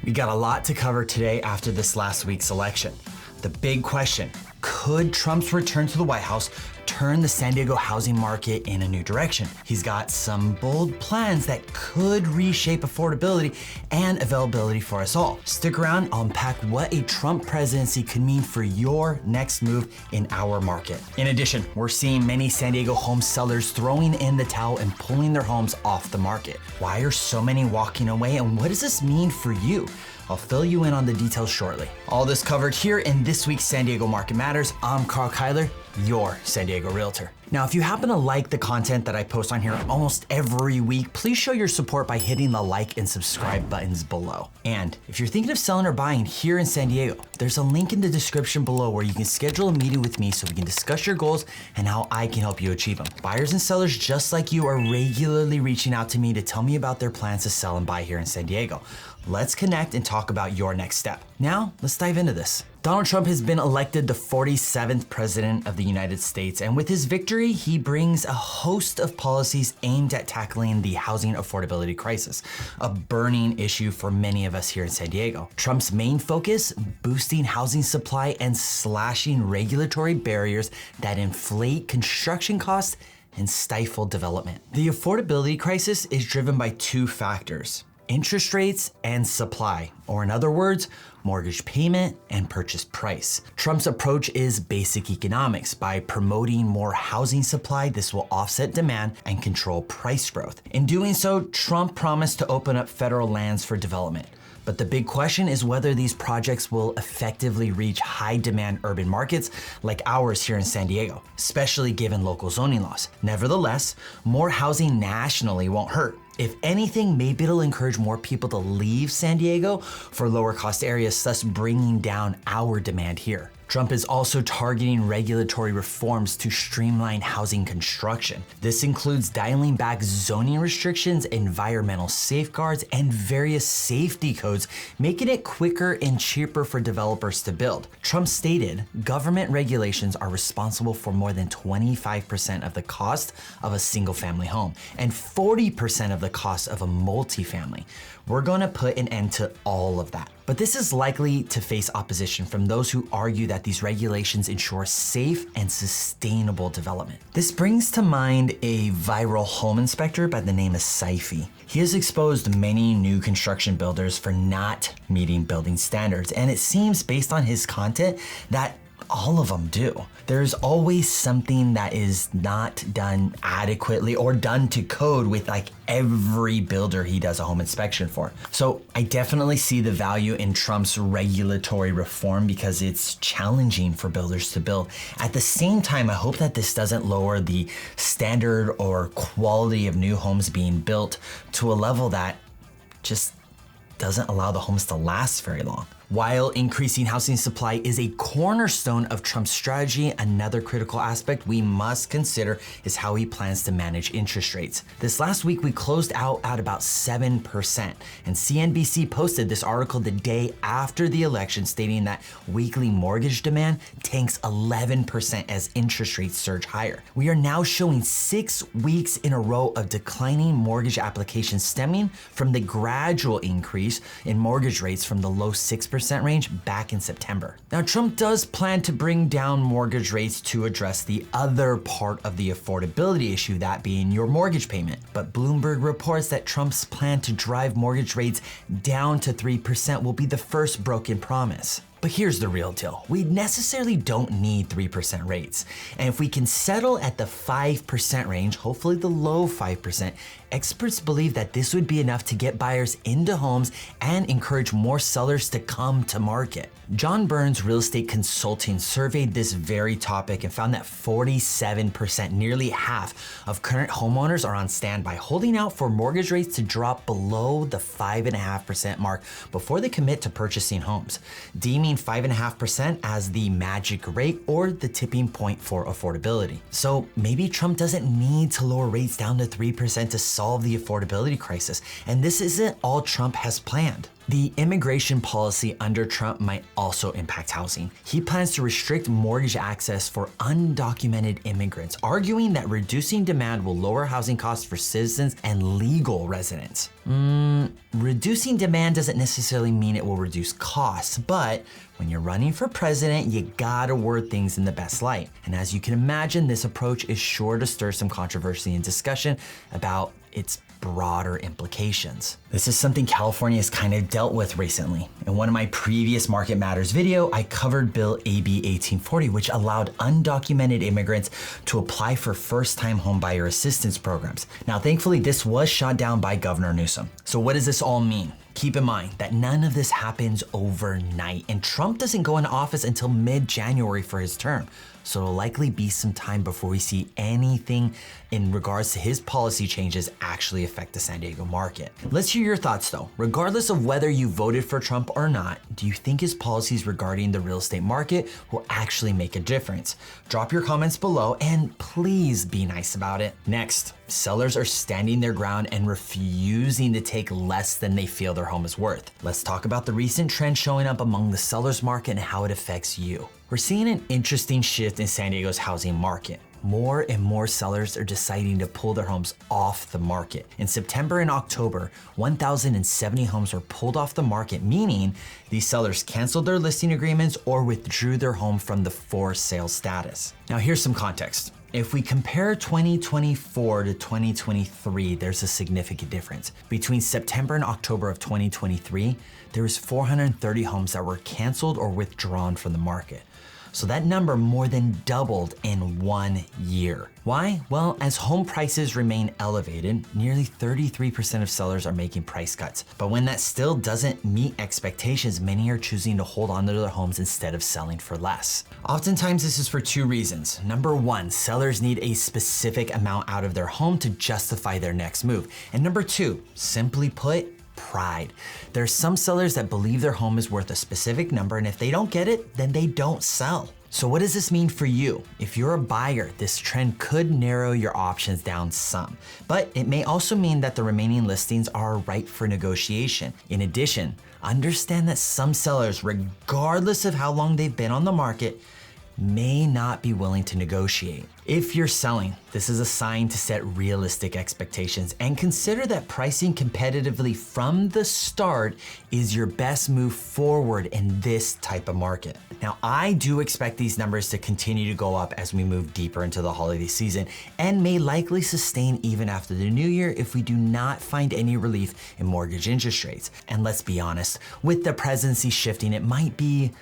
We got a lot to cover today after this last week's election. The big question, could Trump's return to the White House turn the San Diego housing market in a new direction? He's got some bold plans that could reshape affordability and availability for us all. Stick around, I'll unpack what a Trump presidency could mean for your next move in our market. In addition, we're seeing many San Diego home sellers throwing in the towel and pulling their homes off the market. Why are so many walking away, and what does this mean for you? I'll fill you in on the details shortly. All this covered here in this week's San Diego Market Matters. I'm Karl Kyler, your San Diego Realtor. Now, if you happen to like the content that I post on here almost every week, please show your support by hitting the like and subscribe buttons below. And if you're thinking of selling or buying here in San Diego, there's a link in the description below where you can schedule a meeting with me so we can discuss your goals and how I can help you achieve them. Buyers and sellers just like you are regularly reaching out to me to tell me about their plans to sell and buy here in San Diego. Let's connect and talk about your next step. Now, let's dive into this. Donald Trump has been elected the 47th president of the United States, and with his victory, he brings a host of policies aimed at tackling the housing affordability crisis, a burning issue for many of us here in San Diego. Trump's main focus, boosting housing supply and slashing regulatory barriers that inflate construction costs and stifle development. The affordability crisis is driven by two factors: interest rates and supply, or in other words, mortgage payment and purchase price. Trump's approach is basic economics. By promoting more housing supply, this will offset demand and control price growth. In doing so, Trump promised to open up federal lands for development. But the big question is whether these projects will effectively reach high demand urban markets like ours here in San Diego, especially given local zoning laws. Nevertheless, more housing nationally won't hurt. If anything, maybe it'll encourage more people to leave San Diego for lower cost areas, thus bringing down our demand here. Trump is also targeting regulatory reforms to streamline housing construction. This includes dialing back zoning restrictions, environmental safeguards, and various safety codes, making it quicker and cheaper for developers to build. Trump stated, government regulations are responsible for more than 25% of the cost of a single family home and 40% of the cost of a multifamily. We're gonna put an end to all of that. But this is likely to face opposition from those who argue that these regulations ensure safe and sustainable development. This brings to mind a viral home inspector by the name of Saifi. He has exposed many new construction builders for not meeting building standards, and it seems based on his content that all of them do. There's always something that is not done adequately or done to code with like every builder he does a home inspection for. So I definitely see the value in Trump's regulatory reform because it's challenging for builders to build. At the same time, I hope that this doesn't lower the standard or quality of new homes being built to a level that just doesn't allow the homes to last very long. While increasing housing supply is a cornerstone of Trump's strategy, another critical aspect we must consider is how he plans to manage interest rates. This last week, we closed out at about 7%, and CNBC posted this article the day after the election stating that weekly mortgage demand tanks 11% as interest rates surge higher. We are now showing 6 weeks in a row of declining mortgage applications stemming from the gradual increase in mortgage rates from the low 6% range back in September. Now, Trump does plan to bring down mortgage rates to address the other part of the affordability issue, that being your mortgage payment. But Bloomberg reports that Trump's plan to drive mortgage rates down to 3% will be the first broken promise. But here's the real deal. We necessarily don't need 3% rates. And if we can settle at the 5% range, hopefully the low 5%, experts believe that this would be enough to get buyers into homes and encourage more sellers to come to market. John Burns Real Estate Consulting surveyed this very topic and found that 47%, nearly half of current homeowners are on standby, holding out for mortgage rates to drop below the 5.5% mark before they commit to purchasing homes, deeming 5.5% as the magic rate or the tipping point for affordability. So maybe Trump doesn't need to lower rates down to 3% to solve the affordability crisis, and this isn't all Trump has planned. The immigration policy under Trump might also impact housing. He plans to restrict mortgage access for undocumented immigrants, arguing that reducing demand will lower housing costs for citizens and legal residents. Reducing demand doesn't necessarily mean it will reduce costs, but when you're running for president, you gotta word things in the best light. And as you can imagine, this approach is sure to stir some controversy and discussion about its broader implications. This is something California has kind of dealt with recently. In one of my previous Market Matters video, I covered Bill AB 1840, which allowed undocumented immigrants to apply for first-time homebuyer assistance programs. Now, thankfully, this was shot down by Governor Newsom. So what does this all mean? Keep in mind that none of this happens overnight, and Trump doesn't go into office until mid-January for his term. So it'll likely be some time before we see anything in regards to his policy changes actually affect the San Diego market. Let's hear your thoughts though. Regardless of whether you voted for Trump or not, do you think his policies regarding the real estate market will actually make a difference? Drop your comments below and please be nice about it. Next, sellers are standing their ground and refusing to take less than they feel their home is worth. Let's talk about the recent trend showing up among the sellers market and how it affects you. We're seeing an interesting shift in San Diego's housing market. More and more sellers are deciding to pull their homes off the market. In September and October, 1,070 homes were pulled off the market, meaning these sellers canceled their listing agreements or withdrew their home from the for sale status. Now here's some context. If we compare 2024 to 2023, there's a significant difference. Between September and October of 2023, there was 430 homes that were canceled or withdrawn from the market. So that number more than doubled in 1 year. Why? Well, as home prices remain elevated, nearly 33% of sellers are making price cuts. But when that still doesn't meet expectations, many are choosing to hold on to their homes instead of selling for less. Oftentimes, this is for two reasons. Number one, sellers need a specific amount out of their home to justify their next move. And number two, simply put, pride. There are some sellers that believe their home is worth a specific number, and if they don't get it, then they don't sell. So what does this mean for you? If you're a buyer, this trend could narrow your options down some, but it may also mean that the remaining listings are ripe for negotiation. In addition, understand that some sellers, regardless of how long they've been on the market, may not be willing to negotiate. If you're selling, this is a sign to set realistic expectations and consider that pricing competitively from the start is your best move forward in this type of market. Now, I do expect these numbers to continue to go up as we move deeper into the holiday season and may likely sustain even after the new year if we do not find any relief in mortgage interest rates. And let's be honest, with the presidency shifting, it might be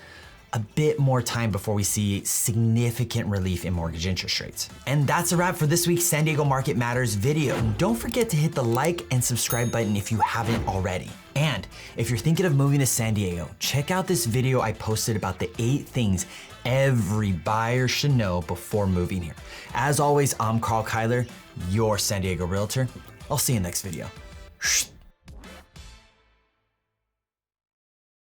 a bit more time before we see significant relief in mortgage interest rates. And that's a wrap for this week's San Diego Market Matters video. Don't forget to hit the like and subscribe button if you haven't already. And if you're thinking of moving to San Diego, check out this video I posted about the 8 things every buyer should know before moving here. As always, I'm Karl Kyler, your San Diego Realtor. I'll see you in the next video.